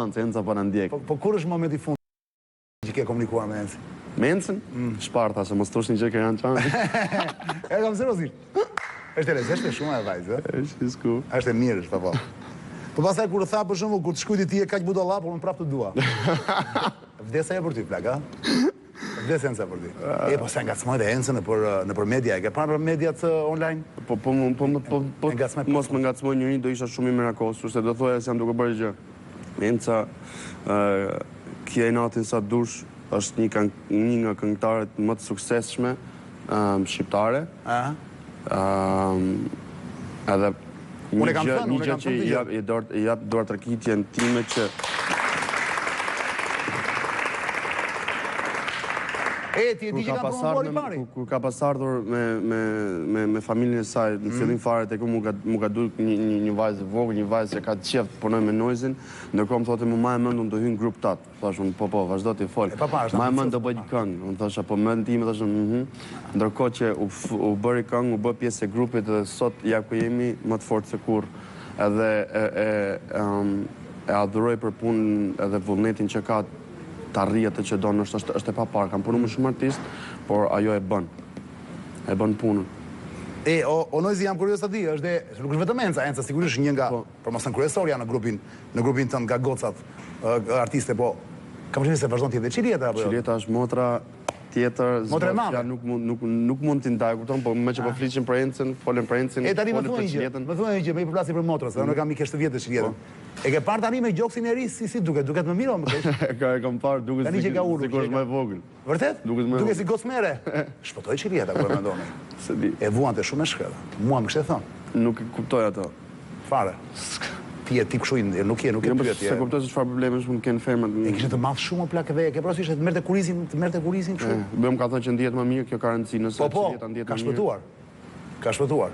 Enca pa në ndjek. Po kur është momenti fund që ke komunikuar me Encin? Me Encin? Shparta, që mos thosh një gjë që janë qanë. E kam serozisht. Është e lezeshme shumë e vajzë, Është sku. Është e mirë, është po. Po pastaj kur tha për shembull kur të shkujti ti e kaq budalla, por unë prapë të dua. Vdesa e për ty, plak, a? Vdesa Enca për ty. E po sa ngacmoj dhe Encën nëpër media, e ke parë mediat online? Po mos më ngacmoj njëri do isha shumë i mirakosur, se do thoja se jam duke bërë gjë. Enca, kje e natin sa dush, është një nga këngëtarët më të suksesshme shqiptare. Edhe një gjë që i jap dorë tërkitjen time që Ti e di që ka promovuar i pari. Kur ka pasardhur me familjen e saj, në fillim fare tek mu ka duk një vajzë vogël, një vajzë që ka të qef të punoj me Noizin, ndërkohë më thotë ma e mend unë do hy në grup tat. Thash unë po, vazhdo ti fol. Ma e mend do bëj këngë. Unë thasha po mend time, thash ndërkohë që u bëri këngë, u bë pjesë e grupit dhe sot ja ku jemi më të fortë se kurrë. Edhe e adhuroj për punën edhe vullnetin që ka të arrijet të që do është e pa parë. Kam punu më shumë artist, por ajo e bën. E bën punën. O Noizi jam kurios të di, nuk është vetëm Enca sigurisht një nga, por mos në kryesorja në grupin tënë nga gocat artiste, po kam përshimi se vazhdon tjetë. Qilieta? Qilieta është motra tjetër, zbofja nuk mund t'i ndaj, kupton, po me që po fliqin për Encën, folën për Encën, folën për Qilietën. Më thuaj një gjë, me i përplasi për motrës, dhe në kam i keshtë vjetë Qilietën. E ke parë tani me gjoksin e ri, si duket më mirë o më kesh? E kam parë, duket si kur është më e vogël. Vërtet? Duket si gocmere? Shpëtoj Qilieta, kërë me ndoni. E vuan të shumë e shkëllë. Mua më kështë e thonë. Nuk kuptoj ato. Fare. Ti e tip shuj, nuk e pyet. Se kuptoj se çfarë probleme është mund të kenë fermat. E kishte të madh shumë plak dhe e ke parasysh të merrte kurizin kështu. Bëjmë ka thënë që ndihet më mirë, kjo ka rëndësi nëse Qilieta ndihet më mirë. Ka shpëtuar.